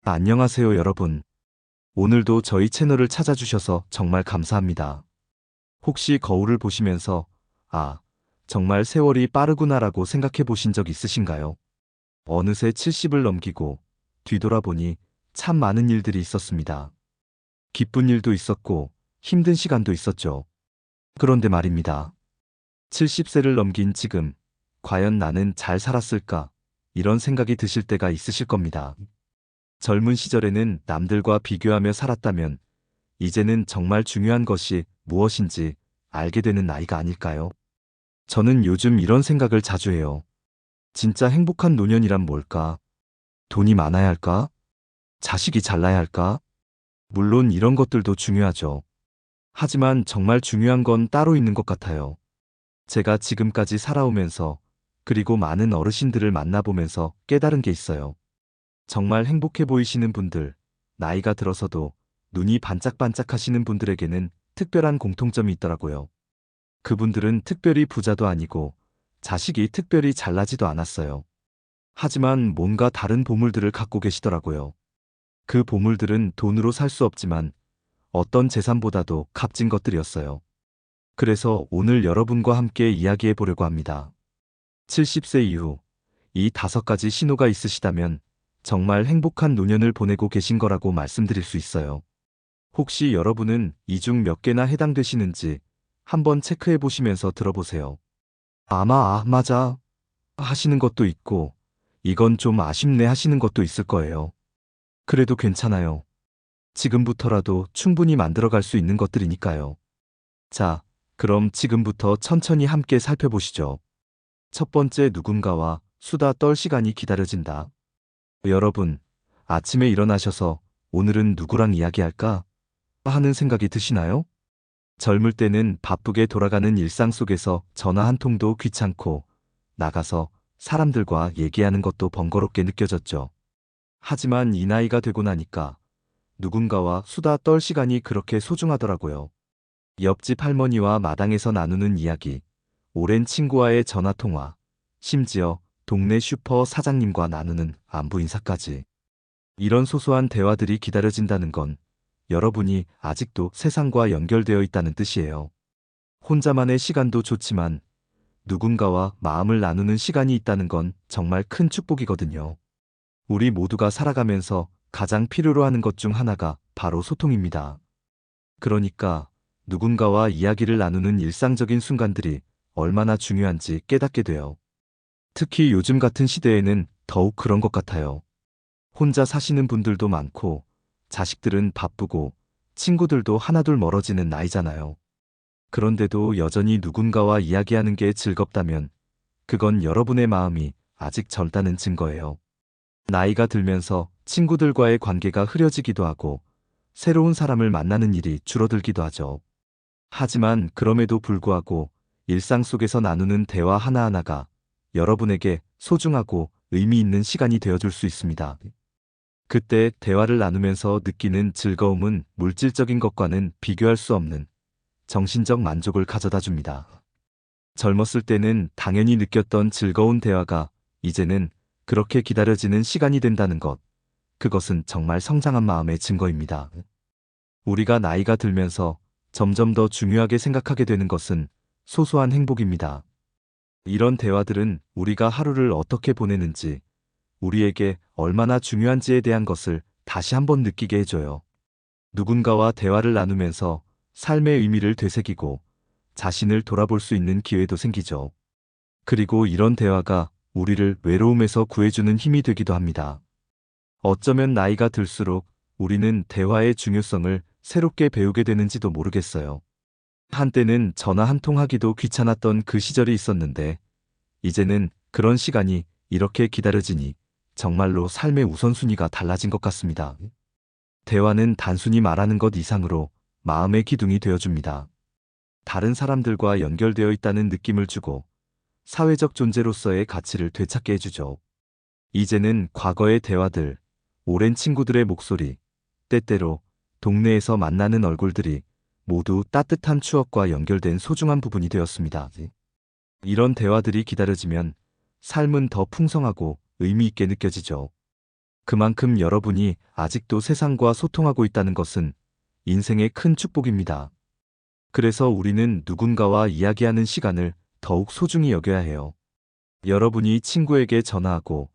안녕하세요, 여러분. 오늘도 저희 채널을 찾아주셔서 정말 감사합니다. 혹시 거울을 보시면서, 아, 정말 세월이 빠르구나라고 생각해 보신 적 있으신가요? 어느새 70을 넘기고 뒤돌아보니 참 많은 일들이 있었습니다. 기쁜 일도 있었고 힘든 시간도 있었죠. 그런데 말입니다. 70세를 넘긴 지금, 과연 나는 잘 살았을까? 이런 생각이 드실 때가 있으실 겁니다. 젊은 시절에는 남들과 비교하며 살았다면 이제는 정말 중요한 것이 무엇인지 알게 되는 나이가 아닐까요? 저는 요즘 이런 생각을 자주 해요. 진짜 행복한 노년이란 뭘까? 돈이 많아야 할까? 자식이 잘나야 할까? 물론 이런 것들도 중요하죠. 하지만 정말 중요한 건 따로 있는 것 같아요. 제가 지금까지 살아오면서 그리고 많은 어르신들을 만나보면서 깨달은 게 있어요. 정말 행복해 보이시는 분들, 나이가 들어서도 눈이 반짝반짝 하시는 분들에게는 특별한 공통점이 있더라고요. 그분들은 특별히 부자도 아니고 자식이 특별히 잘나지도 않았어요. 하지만 뭔가 다른 보물들을 갖고 계시더라고요. 그 보물들은 돈으로 살 수 없지만 어떤 재산보다도 값진 것들이었어요. 그래서 오늘 여러분과 함께 이야기해 보려고 합니다. 70세 이후 이 5가지 신호가 있으시다면 정말 행복한 노년을 보내고 계신 거라고 말씀드릴 수 있어요. 혹시 여러분은 이 중 몇 개나 해당되시는지 한번 체크해 보시면서 들어보세요. 아마 맞아 하시는 것도 있고 이건 좀 아쉽네 하시는 것도 있을 거예요. 그래도 괜찮아요. 지금부터라도 충분히 만들어갈 수 있는 것들이니까요. 자, 그럼 지금부터 천천히 함께 살펴보시죠. 첫 번째, 누군가와 수다 떨 시간이 기다려진다. 여러분, 아침에 일어나셔서 오늘은 누구랑 이야기할까? 하는 생각이 드시나요? 젊을 때는 바쁘게 돌아가는 일상 속에서 전화 한 통도 귀찮고 나가서 사람들과 얘기하는 것도 번거롭게 느껴졌죠. 하지만 이 나이가 되고 나니까 누군가와 수다 떨 시간이 그렇게 소중하더라고요. 옆집 할머니와 마당에서 나누는 이야기, 오랜 친구와의 전화 통화, 심지어 동네 슈퍼 사장님과 나누는 안부 인사까지. 이런 소소한 대화들이 기다려진다는 건 여러분이 아직도 세상과 연결되어 있다는 뜻이에요. 혼자만의 시간도 좋지만 누군가와 마음을 나누는 시간이 있다는 건 정말 큰 축복이거든요. 우리 모두가 살아가면서 가장 필요로 하는 것 중 하나가 바로 소통입니다. 그러니까 누군가와 이야기를 나누는 일상적인 순간들이 얼마나 중요한지 깨닫게 돼요. 특히 요즘 같은 시대에는 더욱 그런 것 같아요. 혼자 사시는 분들도 많고 자식들은 바쁘고 친구들도 하나둘 멀어지는 나이잖아요. 그런데도 여전히 누군가와 이야기하는 게 즐겁다면 그건 여러분의 마음이 아직 젊다는 증거예요. 나이가 들면서 친구들과의 관계가 흐려지기도 하고 새로운 사람을 만나는 일이 줄어들기도 하죠. 하지만 그럼에도 불구하고 일상 속에서 나누는 대화 하나하나가 여러분에게 소중하고 의미 있는 시간이 되어줄 수 있습니다. 그때 대화를 나누면서 느끼는 즐거움은 물질적인 것과는 비교할 수 없는 정신적 만족을 가져다 줍니다. 젊었을 때는 당연히 느꼈던 즐거운 대화가 이제는 그렇게 기다려지는 시간이 된다는 것, 그것은 정말 성장한 마음의 증거입니다. 우리가 나이가 들면서 점점 더 중요하게 생각하게 되는 것은 소소한 행복입니다. 이런 대화들은 우리가 하루를 어떻게 보내는지, 우리에게 얼마나 중요한지에 대한 것을 다시 한번 느끼게 해줘요. 누군가와 대화를 나누면서 삶의 의미를 되새기고 자신을 돌아볼 수 있는 기회도 생기죠. 그리고 이런 대화가 우리를 외로움에서 구해주는 힘이 되기도 합니다. 어쩌면 나이가 들수록 우리는 대화의 중요성을 새롭게 배우게 되는지도 모르겠어요. 한때는 전화 한 통 하기도 귀찮았던 그 시절이 있었는데, 이제는 그런 시간이 이렇게 기다려지니 정말로 삶의 우선순위가 달라진 것 같습니다. 대화는 단순히 말하는 것 이상으로 마음의 기둥이 되어줍니다. 다른 사람들과 연결되어 있다는 느낌을 주고 사회적 존재로서의 가치를 되찾게 해주죠. 이제는 과거의 대화들, 오랜 친구들의 목소리, 때때로 동네에서 만나는 얼굴들이 모두 따뜻한 추억과 연결된 소중한 부분이 되었습니다. 이런 대화들이 기다려지면 삶은 더 풍성하고 의미 있게 느껴지죠. 그만큼 여러분이 아직도 세상과 소통하고 있다는 것은 인생의 큰 축복입니다. 그래서 우리는 누군가와 이야기하는 시간을 더욱 소중히 여겨야 해요. 여러분이 친구에게 전화하고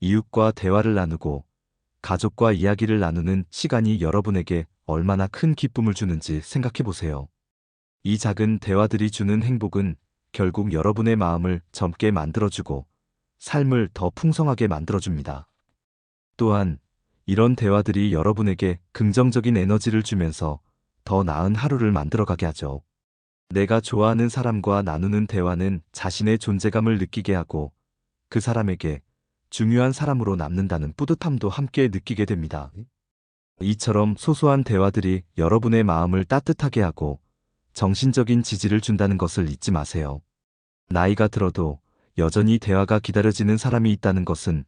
이웃과 대화를 나누고 가족과 이야기를 나누는 시간이 여러분에게 얼마나 큰 기쁨을 주는지 생각해 보세요. 이 작은 대화들이 주는 행복은 결국 여러분의 마음을 젊게 만들어주고 삶을 더 풍성하게 만들어줍니다. 또한 이런 대화들이 여러분에게 긍정적인 에너지를 주면서 더 나은 하루를 만들어가게 하죠. 내가 좋아하는 사람과 나누는 대화는 자신의 존재감을 느끼게 하고 그 사람에게 중요한 사람으로 남는다는 뿌듯함도 함께 느끼게 됩니다. 이처럼 소소한 대화들이 여러분의 마음을 따뜻하게 하고 정신적인 지지를 준다는 것을 잊지 마세요. 나이가 들어도 여전히 대화가 기다려지는 사람이 있다는 것은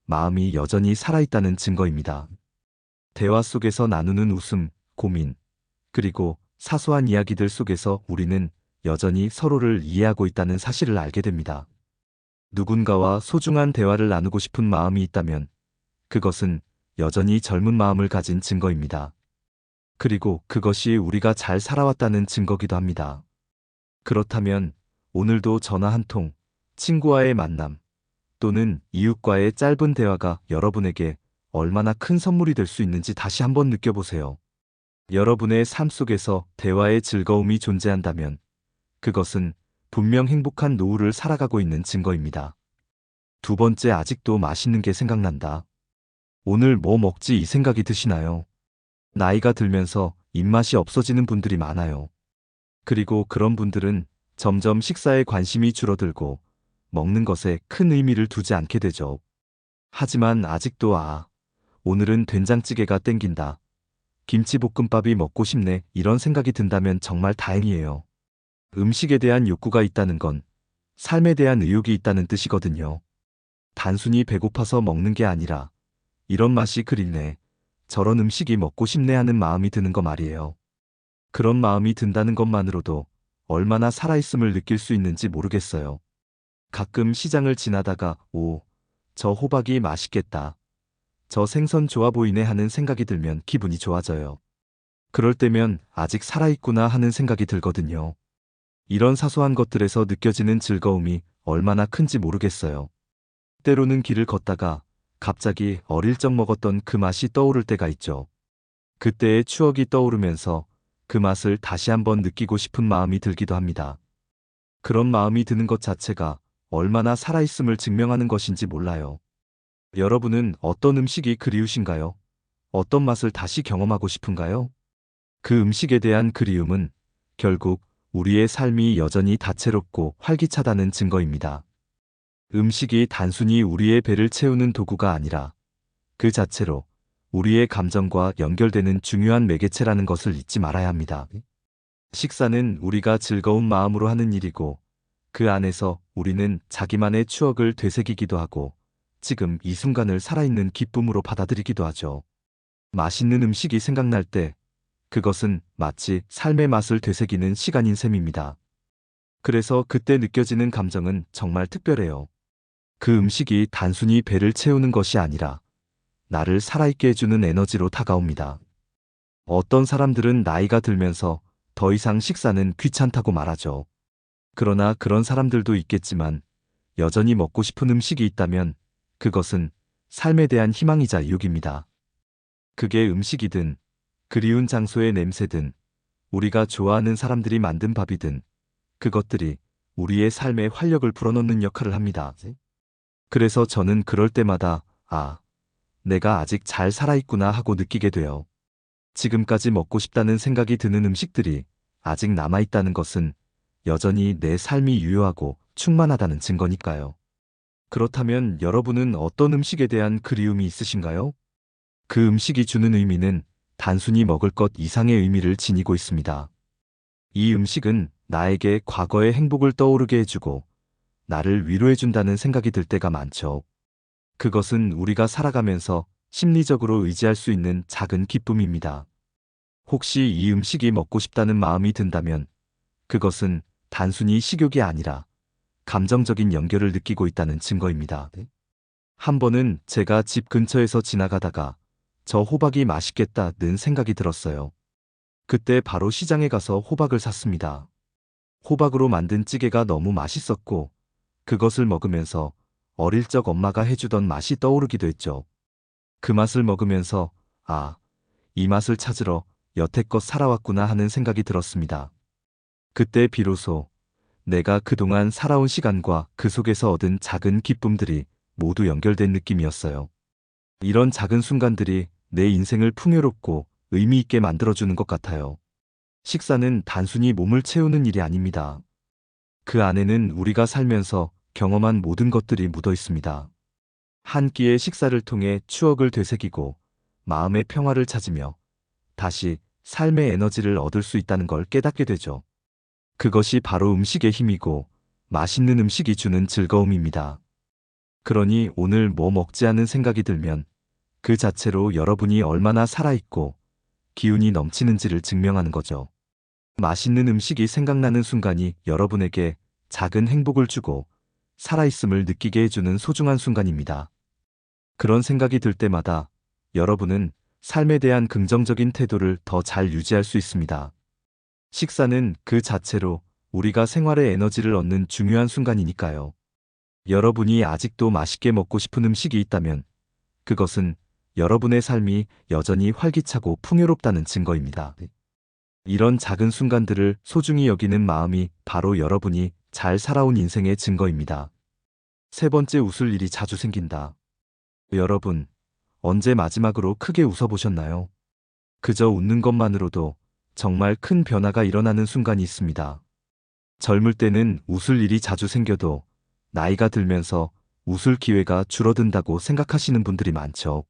마음이 여전히 살아있다는 증거입니다. 대화 속에서 나누는 웃음, 고민, 그리고 사소한 이야기들 속에서 우리는 여전히 서로를 이해하고 있다는 사실을 알게 됩니다. 누군가와 소중한 대화를 나누고 싶은 마음이 있다면 그것은 여전히 젊은 마음을 가진 증거입니다. 그리고 그것이 우리가 잘 살아왔다는 증거기도 합니다. 그렇다면 오늘도 전화 한 통, 친구와의 만남, 또는 이웃과의 짧은 대화가 여러분에게 얼마나 큰 선물이 될 수 있는지 다시 한번 느껴보세요. 여러분의 삶 속에서 대화의 즐거움이 존재한다면 그것은 분명 행복한 노후를 살아가고 있는 증거입니다. 두 번째, 아직도 맛있는 게 생각난다. 오늘 뭐 먹지 이 생각이 드시나요? 나이가 들면서 입맛이 없어지는 분들이 많아요. 그리고 그런 분들은 점점 식사에 관심이 줄어들고 먹는 것에 큰 의미를 두지 않게 되죠. 하지만 아직도 오늘은 된장찌개가 땡긴다. 김치볶음밥이 먹고 싶네. 이런 생각이 든다면 정말 다행이에요. 음식에 대한 욕구가 있다는 건 삶에 대한 의욕이 있다는 뜻이거든요. 단순히 배고파서 먹는 게 아니라 이런 맛이 그립네, 저런 음식이 먹고 싶네 하는 마음이 드는 거 말이에요. 그런 마음이 든다는 것만으로도 얼마나 살아있음을 느낄 수 있는지 모르겠어요. 가끔 시장을 지나다가 저 호박이 맛있겠다, 저 생선 좋아 보이네 하는 생각이 들면 기분이 좋아져요. 그럴 때면 아직 살아있구나 하는 생각이 들거든요. 이런 사소한 것들에서 느껴지는 즐거움이 얼마나 큰지 모르겠어요. 때로는 길을 걷다가 갑자기 어릴 적 먹었던 그 맛이 떠오를 때가 있죠. 그때의 추억이 떠오르면서 그 맛을 다시 한번 느끼고 싶은 마음이 들기도 합니다. 그런 마음이 드는 것 자체가 얼마나 살아있음을 증명하는 것인지 몰라요. 여러분은 어떤 음식이 그리우신가요? 어떤 맛을 다시 경험하고 싶은가요? 그 음식에 대한 그리움은 결국 우리의 삶이 여전히 다채롭고 활기차다는 증거입니다. 음식이 단순히 우리의 배를 채우는 도구가 아니라 그 자체로 우리의 감정과 연결되는 중요한 매개체라는 것을 잊지 말아야 합니다. 식사는 우리가 즐거운 마음으로 하는 일이고 그 안에서 우리는 자기만의 추억을 되새기기도 하고 지금 이 순간을 살아있는 기쁨으로 받아들이기도 하죠. 맛있는 음식이 생각날 때 그것은 마치 삶의 맛을 되새기는 시간인 셈입니다. 그래서 그때 느껴지는 감정은 정말 특별해요. 그 음식이 단순히 배를 채우는 것이 아니라 나를 살아있게 해주는 에너지로 다가옵니다. 어떤 사람들은 나이가 들면서 더 이상 식사는 귀찮다고 말하죠. 그러나 그런 사람들도 있겠지만 여전히 먹고 싶은 음식이 있다면 그것은 삶에 대한 희망이자 유혹입니다. 그게 음식이든 그리운 장소의 냄새든 우리가 좋아하는 사람들이 만든 밥이든 그것들이 우리의 삶에 활력을 불어넣는 역할을 합니다. 그래서 저는 그럴 때마다 내가 아직 잘 살아있구나 하고 느끼게 돼요. 지금까지 먹고 싶다는 생각이 드는 음식들이 아직 남아있다는 것은 여전히 내 삶이 유효하고 충만하다는 증거니까요. 그렇다면 여러분은 어떤 음식에 대한 그리움이 있으신가요? 그 음식이 주는 의미는 단순히 먹을 것 이상의 의미를 지니고 있습니다. 이 음식은 나에게 과거의 행복을 떠오르게 해주고 나를 위로해준다는 생각이 들 때가 많죠. 그것은 우리가 살아가면서 심리적으로 의지할 수 있는 작은 기쁨입니다. 혹시 이 음식이 먹고 싶다는 마음이 든다면 그것은 단순히 식욕이 아니라 감정적인 연결을 느끼고 있다는 증거입니다. 한 번은 제가 집 근처에서 지나가다가 저 호박이 맛있겠다는 생각이 들었어요. 그때 바로 시장에 가서 호박을 샀습니다. 호박으로 만든 찌개가 너무 맛있었고 그것을 먹으면서 어릴 적 엄마가 해주던 맛이 떠오르기도 했죠. 그 맛을 먹으면서 아, 이 맛을 찾으러 여태껏 살아왔구나 하는 생각이 들었습니다. 그때 비로소 내가 그동안 살아온 시간과 그 속에서 얻은 작은 기쁨들이 모두 연결된 느낌이었어요. 이런 작은 순간들이 내 인생을 풍요롭고 의미 있게 만들어주는 것 같아요. 식사는 단순히 몸을 채우는 일이 아닙니다. 그 안에는 우리가 살면서 경험한 모든 것들이 묻어 있습니다. 한 끼의 식사를 통해 추억을 되새기고 마음의 평화를 찾으며 다시 삶의 에너지를 얻을 수 있다는 걸 깨닫게 되죠. 그것이 바로 음식의 힘이고 맛있는 음식이 주는 즐거움입니다. 그러니 오늘 뭐 먹지 않은 생각이 들면 그 자체로 여러분이 얼마나 살아있고 기운이 넘치는지를 증명하는 거죠. 맛있는 음식이 생각나는 순간이 여러분에게 작은 행복을 주고 살아있음을 느끼게 해주는 소중한 순간입니다. 그런 생각이 들 때마다 여러분은 삶에 대한 긍정적인 태도를 더 잘 유지할 수 있습니다. 식사는 그 자체로 우리가 생활의 에너지를 얻는 중요한 순간이니까요. 여러분이 아직도 맛있게 먹고 싶은 음식이 있다면 그것은 여러분의 삶이 여전히 활기차고 풍요롭다는 증거입니다. 이런 작은 순간들을 소중히 여기는 마음이 바로 여러분이 잘 살아온 인생의 증거입니다. 세 번째, 웃을 일이 자주 생긴다. 여러분, 언제 마지막으로 크게 웃어보셨나요? 그저 웃는 것만으로도 정말 큰 변화가 일어나는 순간이 있습니다. 젊을 때는 웃을 일이 자주 생겨도 나이가 들면서 웃을 기회가 줄어든다고 생각하시는 분들이 많죠.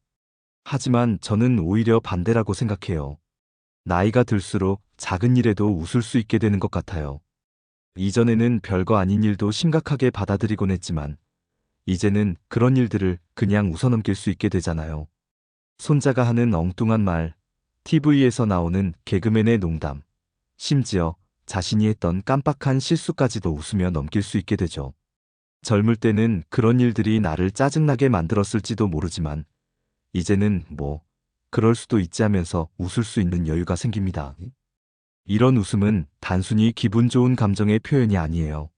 하지만 저는 오히려 반대라고 생각해요. 나이가 들수록 작은 일에도 웃을 수 있게 되는 것 같아요. 이전에는 별거 아닌 일도 심각하게 받아들이곤 했지만 이제는 그런 일들을 그냥 웃어넘길 수 있게 되잖아요. 손자가 하는 엉뚱한 말, TV에서 나오는 개그맨의 농담, 심지어 자신이 했던 깜빡한 실수까지도 웃으며 넘길 수 있게 되죠. 젊을 때는 그런 일들이 나를 짜증나게 만들었을지도 모르지만 이제는 뭐 그럴 수도 있지 하면서 웃을 수 있는 여유가 생깁니다. 이런 웃음은 단순히 기분 좋은 감정의 표현이 아니에요.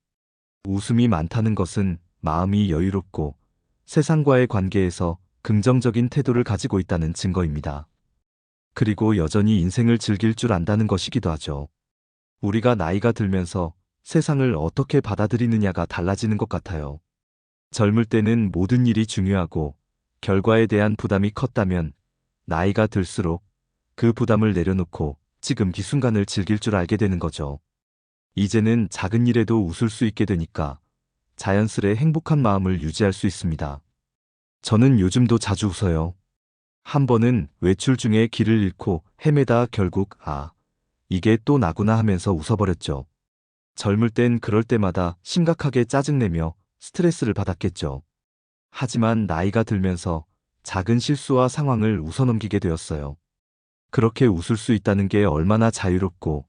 웃음이 많다는 것은 마음이 여유롭고 세상과의 관계에서 긍정적인 태도를 가지고 있다는 증거입니다. 그리고 여전히 인생을 즐길 줄 안다는 것이기도 하죠. 우리가 나이가 들면서 세상을 어떻게 받아들이느냐가 달라지는 것 같아요. 젊을 때는 모든 일이 중요하고 결과에 대한 부담이 컸다면 나이가 들수록 그 부담을 내려놓고 지금 이 순간을 즐길 줄 알게 되는 거죠. 이제는 작은 일에도 웃을 수 있게 되니까 자연스레 행복한 마음을 유지할 수 있습니다. 저는 요즘도 자주 웃어요. 한 번은 외출 중에 길을 잃고 헤매다 결국 이게 또 나구나 하면서 웃어버렸죠. 젊을 땐 그럴 때마다 심각하게 짜증내며 스트레스를 받았겠죠. 하지만 나이가 들면서 작은 실수와 상황을 웃어넘기게 되었어요. 그렇게 웃을 수 있다는 게 얼마나 자유롭고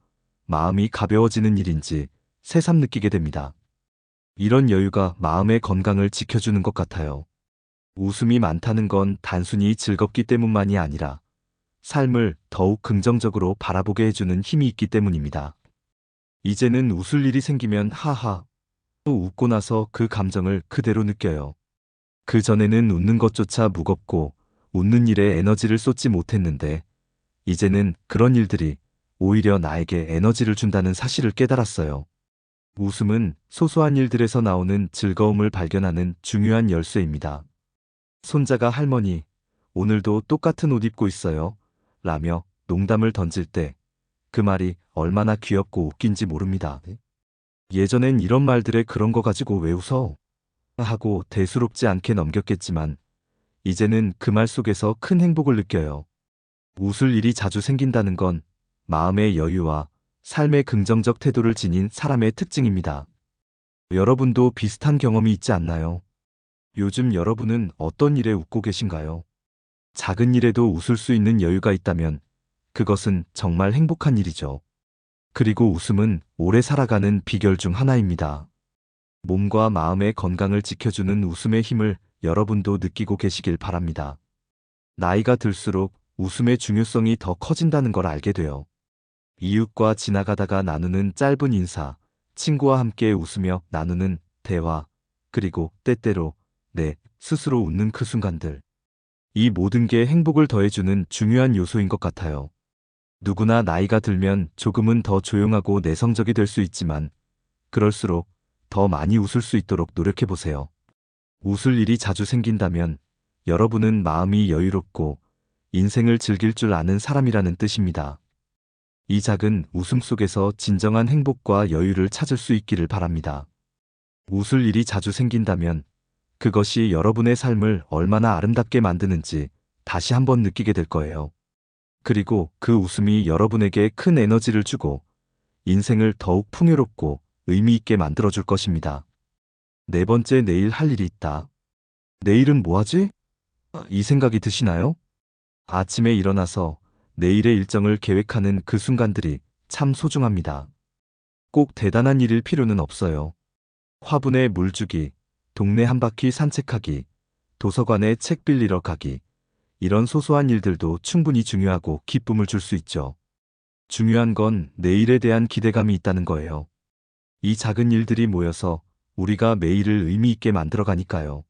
마음이 가벼워지는 일인지 새삼 느끼게 됩니다. 이런 여유가 마음의 건강을 지켜주는 것 같아요. 웃음이 많다는 건 단순히 즐겁기 때문만이 아니라 삶을 더욱 긍정적으로 바라보게 해주는 힘이 있기 때문입니다. 이제는 웃을 일이 생기면 하하, 또 웃고 나서 그 감정을 그대로 느껴요. 그 전에는 웃는 것조차 무겁고 웃는 일에 에너지를 쏟지 못했는데 이제는 그런 일들이 오히려 나에게 에너지를 준다는 사실을 깨달았어요. 웃음은 소소한 일들에서 나오는 즐거움을 발견하는 중요한 열쇠입니다. 손자가 할머니, 오늘도 똑같은 옷 입고 있어요. 라며 농담을 던질 때 그 말이 얼마나 귀엽고 웃긴지 모릅니다. 예전엔 이런 말들에 그런 거 가지고 왜 웃어? 하고 대수롭지 않게 넘겼겠지만 이제는 그 말 속에서 큰 행복을 느껴요. 웃을 일이 자주 생긴다는 건 마음의 여유와 삶의 긍정적 태도를 지닌 사람의 특징입니다. 여러분도 비슷한 경험이 있지 않나요? 요즘 여러분은 어떤 일에 웃고 계신가요? 작은 일에도 웃을 수 있는 여유가 있다면 그것은 정말 행복한 일이죠. 그리고 웃음은 오래 살아가는 비결 중 하나입니다. 몸과 마음의 건강을 지켜주는 웃음의 힘을 여러분도 느끼고 계시길 바랍니다. 나이가 들수록 웃음의 중요성이 더 커진다는 걸 알게 돼요. 이웃과 지나가다가 나누는 짧은 인사, 친구와 함께 웃으며 나누는 대화, 그리고 때때로 내 스스로 웃는 그 순간들. 이 모든 게 행복을 더해주는 중요한 요소인 것 같아요. 누구나 나이가 들면 조금은 더 조용하고 내성적이 될 수 있지만 그럴수록 더 많이 웃을 수 있도록 노력해보세요. 웃을 일이 자주 생긴다면 여러분은 마음이 여유롭고 인생을 즐길 줄 아는 사람이라는 뜻입니다. 이 작은 웃음 속에서 진정한 행복과 여유를 찾을 수 있기를 바랍니다. 웃을 일이 자주 생긴다면 그것이 여러분의 삶을 얼마나 아름답게 만드는지 다시 한번 느끼게 될 거예요. 그리고 그 웃음이 여러분에게 큰 에너지를 주고 인생을 더욱 풍요롭고 의미 있게 만들어줄 것입니다. 네 번째, 내일 할 일이 있다. 내일은 뭐 하지? 이 생각이 드시나요? 아침에 일어나서 내일의 일정을 계획하는 그 순간들이 참 소중합니다. 꼭 대단한 일일 필요는 없어요. 화분에 물 주기, 동네 한 바퀴 산책하기, 도서관에 책 빌리러 가기, 이런 소소한 일들도 충분히 중요하고 기쁨을 줄 수 있죠. 중요한 건 내일에 대한 기대감이 있다는 거예요. 이 작은 일들이 모여서 우리가 매일을 의미 있게 만들어가니까요.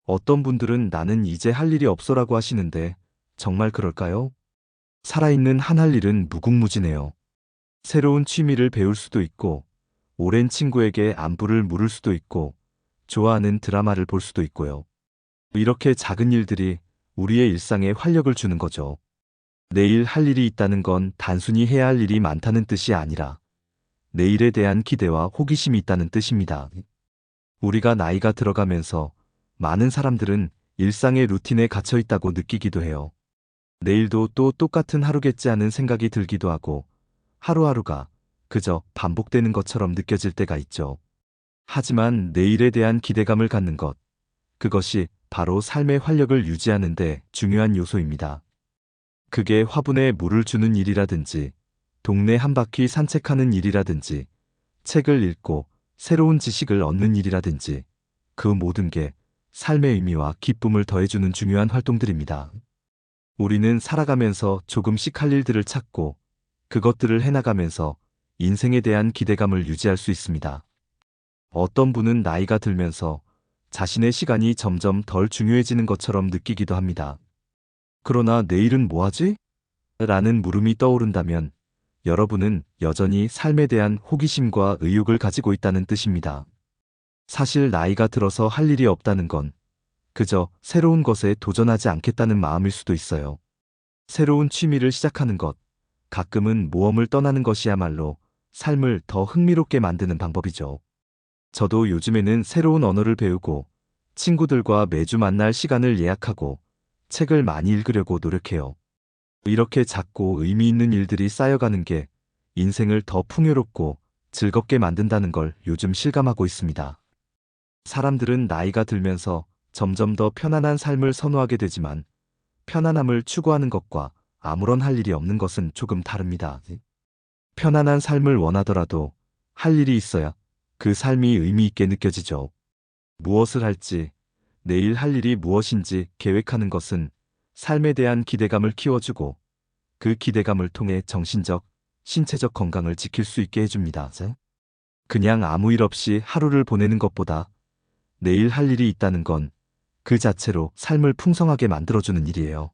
어떤 분들은 나는 이제 할 일이 없어라고 하시는데 정말 그럴까요? 살아있는 한 할 일은 무궁무진해요. 새로운 취미를 배울 수도 있고, 오랜 친구에게 안부를 물을 수도 있고, 좋아하는 드라마를 볼 수도 있고요. 이렇게 작은 일들이 우리의 일상에 활력을 주는 거죠. 내일 할 일이 있다는 건 단순히 해야 할 일이 많다는 뜻이 아니라 내일에 대한 기대와 호기심이 있다는 뜻입니다. 우리가 나이가 들어가면서 많은 사람들은 일상의 루틴에 갇혀 있다고 느끼기도 해요. 내일도 또 똑같은 하루겠지 하는 생각이 들기도 하고 하루하루가 그저 반복되는 것처럼 느껴질 때가 있죠. 하지만 내일에 대한 기대감을 갖는 것, 그것이 바로 삶의 활력을 유지하는 데 중요한 요소입니다. 그게 화분에 물을 주는 일이라든지, 동네 한 바퀴 산책하는 일이라든지, 책을 읽고 새로운 지식을 얻는 일이라든지, 그 모든 게 삶의 의미와 기쁨을 더해주는 중요한 활동들입니다. 우리는 살아가면서 조금씩 할 일들을 찾고 그것들을 해나가면서 인생에 대한 기대감을 유지할 수 있습니다. 어떤 분은 나이가 들면서 자신의 시간이 점점 덜 중요해지는 것처럼 느끼기도 합니다. 그러나 내일은 뭐 하지? 라는 물음이 떠오른다면 여러분은 여전히 삶에 대한 호기심과 의욕을 가지고 있다는 뜻입니다. 사실 나이가 들어서 할 일이 없다는 건 그저 새로운 것에 도전하지 않겠다는 마음일 수도 있어요. 새로운 취미를 시작하는 것, 가끔은 모험을 떠나는 것이야말로 삶을 더 흥미롭게 만드는 방법이죠. 저도 요즘에는 새로운 언어를 배우고 친구들과 매주 만날 시간을 예약하고 책을 많이 읽으려고 노력해요. 이렇게 작고 의미 있는 일들이 쌓여가는 게 인생을 더 풍요롭고 즐겁게 만든다는 걸 요즘 실감하고 있습니다. 사람들은 나이가 들면서 점점 더 편안한 삶을 선호하게 되지만 편안함을 추구하는 것과 아무런 할 일이 없는 것은 조금 다릅니다. 편안한 삶을 원하더라도 할 일이 있어야 그 삶이 의미 있게 느껴지죠. 무엇을 할지, 내일 할 일이 무엇인지 계획하는 것은 삶에 대한 기대감을 키워주고 그 기대감을 통해 정신적, 신체적 건강을 지킬 수 있게 해줍니다. 그냥 아무 일 없이 하루를 보내는 것보다 내일 할 일이 있다는 건 그 자체로 삶을 풍성하게 만들어주는 일이에요.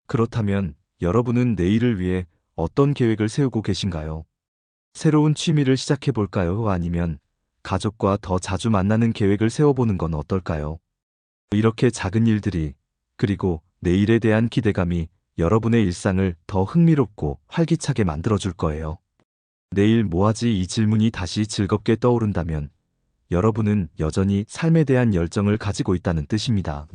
그렇다면 여러분은 내일을 위해 어떤 계획을 세우고 계신가요? 새로운 취미를 시작해 볼까요? 아니면 가족과 더 자주 만나는 계획을 세워보는 건 어떨까요? 이렇게 작은 일들이, 그리고 내일에 대한 기대감이 여러분의 일상을 더 흥미롭고 활기차게 만들어줄 거예요. 내일 뭐 하지? 이 질문이 다시 즐겁게 떠오른다면 여러분은 여전히 삶에 대한 열정을 가지고 있다는 뜻입니다.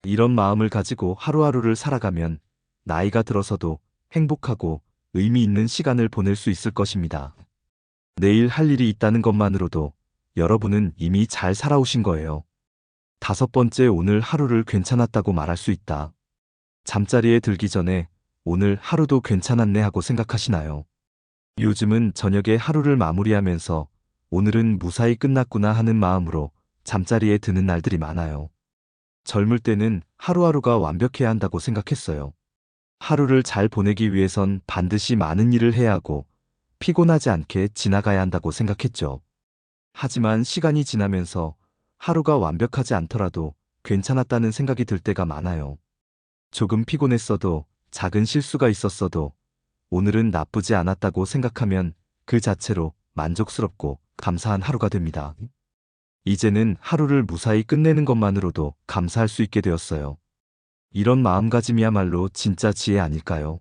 이런 마음을 가지고 하루하루를 살아가면 나이가 들어서도 행복하고 의미 있는 시간을 보낼 수 있을 것입니다. 내일 할 일이 있다는 것만으로도 여러분은 이미 잘 살아오신 거예요. 다섯 번째, 오늘 하루를 괜찮았다고 말할 수 있다. 잠자리에 들기 전에 오늘 하루도 괜찮았네 하고 생각하시나요? 요즘은 저녁에 하루를 마무리하면서 오늘은 무사히 끝났구나 하는 마음으로 잠자리에 드는 날들이 많아요. 젊을 때는 하루하루가 완벽해야 한다고 생각했어요. 하루를 잘 보내기 위해선 반드시 많은 일을 해야 하고 피곤하지 않게 지나가야 한다고 생각했죠. 하지만 시간이 지나면서 하루가 완벽하지 않더라도 괜찮았다는 생각이 들 때가 많아요. 조금 피곤했어도, 작은 실수가 있었어도 오늘은 나쁘지 않았다고 생각하면 그 자체로 만족스럽고 감사한 하루가 됩니다. 이제는 하루를 무사히 끝내는 것만으로도 감사할 수 있게 되었어요. 이런 마음가짐이야말로 진짜 지혜 아닐까요?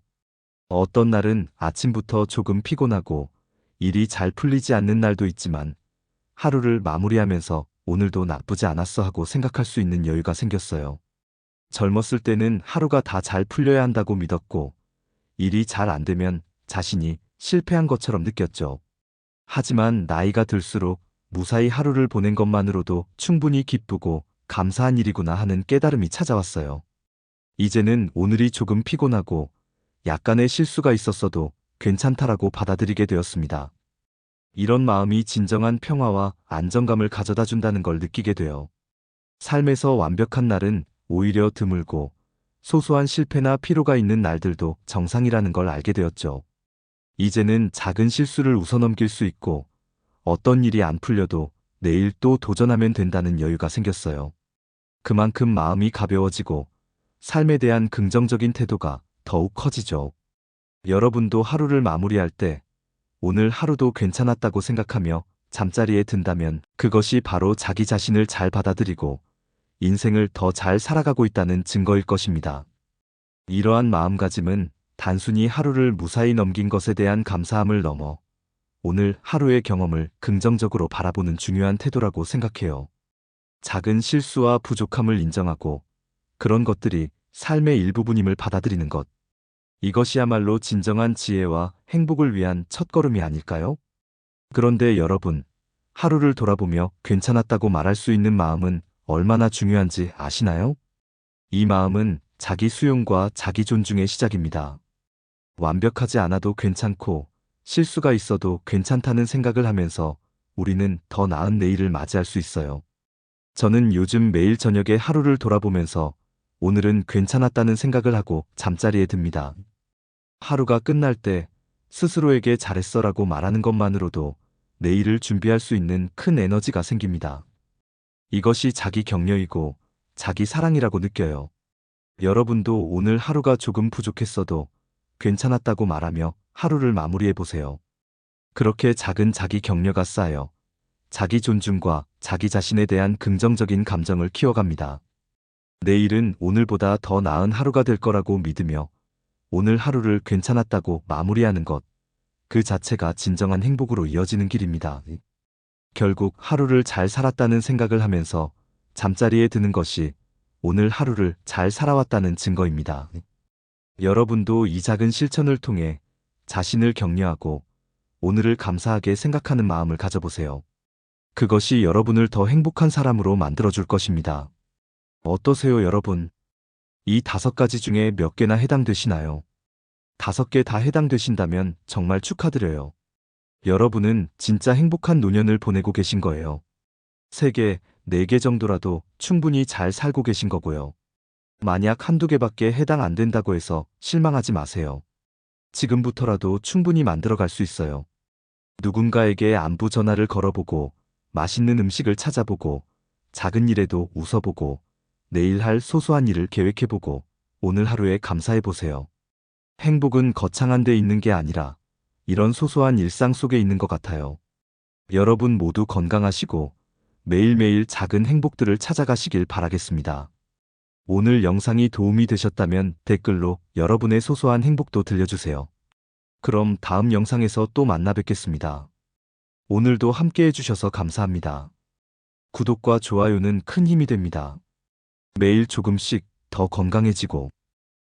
어떤 날은 아침부터 조금 피곤하고 일이 잘 풀리지 않는 날도 있지만 하루를 마무리하면서 오늘도 나쁘지 않았어 하고 생각할 수 있는 여유가 생겼어요. 젊었을 때는 하루가 다 잘 풀려야 한다고 믿었고 일이 잘 안 되면 자신이 실패한 것처럼 느꼈죠. 하지만 나이가 들수록 무사히 하루를 보낸 것만으로도 충분히 기쁘고 감사한 일이구나 하는 깨달음이 찾아왔어요. 이제는 오늘이 조금 피곤하고 약간의 실수가 있었어도 괜찮다라고 받아들이게 되었습니다. 이런 마음이 진정한 평화와 안정감을 가져다 준다는 걸 느끼게 돼요. 삶에서 완벽한 날은 오히려 드물고 소소한 실패나 피로가 있는 날들도 정상이라는 걸 알게 되었죠. 이제는 작은 실수를 웃어넘길 수 있고 어떤 일이 안 풀려도 내일 또 도전하면 된다는 여유가 생겼어요. 그만큼 마음이 가벼워지고 삶에 대한 긍정적인 태도가 더욱 커지죠. 여러분도 하루를 마무리할 때 오늘 하루도 괜찮았다고 생각하며 잠자리에 든다면 그것이 바로 자기 자신을 잘 받아들이고 인생을 더 잘 살아가고 있다는 증거일 것입니다. 이러한 마음가짐은 단순히 하루를 무사히 넘긴 것에 대한 감사함을 넘어 오늘 하루의 경험을 긍정적으로 바라보는 중요한 태도라고 생각해요. 작은 실수와 부족함을 인정하고 그런 것들이 삶의 일부분임을 받아들이는 것. 이것이야말로 진정한 지혜와 행복을 위한 첫걸음이 아닐까요? 그런데 여러분, 하루를 돌아보며 괜찮았다고 말할 수 있는 마음은 얼마나 중요한지 아시나요? 이 마음은 자기 수용과 자기 존중의 시작입니다. 완벽하지 않아도 괜찮고 실수가 있어도 괜찮다는 생각을 하면서 우리는 더 나은 내일을 맞이할 수 있어요. 저는 요즘 매일 저녁에 하루를 돌아보면서 오늘은 괜찮았다는 생각을 하고 잠자리에 듭니다. 하루가 끝날 때 스스로에게 잘했어라고 말하는 것만으로도 내일을 준비할 수 있는 큰 에너지가 생깁니다. 이것이 자기 격려이고 자기 사랑이라고 느껴요. 여러분도 오늘 하루가 조금 부족했어도 괜찮았다고 말하며 하루를 마무리해 보세요. 그렇게 작은 자기 격려가 쌓여 자기 존중과 자기 자신에 대한 긍정적인 감정을 키워갑니다. 내일은 오늘보다 더 나은 하루가 될 거라고 믿으며 오늘 하루를 괜찮았다고 마무리하는 것, 그 자체가 진정한 행복으로 이어지는 길입니다. 결국 하루를 잘 살았다는 생각을 하면서 잠자리에 드는 것이 오늘 하루를 잘 살아왔다는 증거입니다. 여러분도 이 작은 실천을 통해 자신을 격려하고 오늘을 감사하게 생각하는 마음을 가져보세요. 그것이 여러분을 더 행복한 사람으로 만들어줄 것입니다. 어떠세요, 여러분? 이 5가지 중에 몇 개나 해당되시나요? 5개 다 해당되신다면 정말 축하드려요. 여러분은 진짜 행복한 노년을 보내고 계신 거예요. 3개, 4개 정도라도 충분히 잘 살고 계신 거고요. 만약 한두 개밖에 해당 안 된다고 해서 실망하지 마세요. 지금부터라도 충분히 만들어갈 수 있어요. 누군가에게 안부 전화를 걸어보고, 맛있는 음식을 찾아보고, 작은 일에도 웃어보고, 내일 할 소소한 일을 계획해보고, 오늘 하루에 감사해보세요. 행복은 거창한 데 있는 게 아니라 이런 소소한 일상 속에 있는 것 같아요. 여러분 모두 건강하시고 매일매일 작은 행복들을 찾아가시길 바라겠습니다. 오늘 영상이 도움이 되셨다면 댓글로 여러분의 소소한 행복도 들려주세요. 그럼 다음 영상에서 또 만나 뵙겠습니다. 오늘도 함께 해주셔서 감사합니다. 구독과 좋아요는 큰 힘이 됩니다. 매일 조금씩 더 건강해지고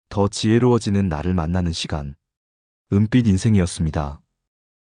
더 지혜로워지는 나를 만나는 시간. 은빛 인생이었습니다.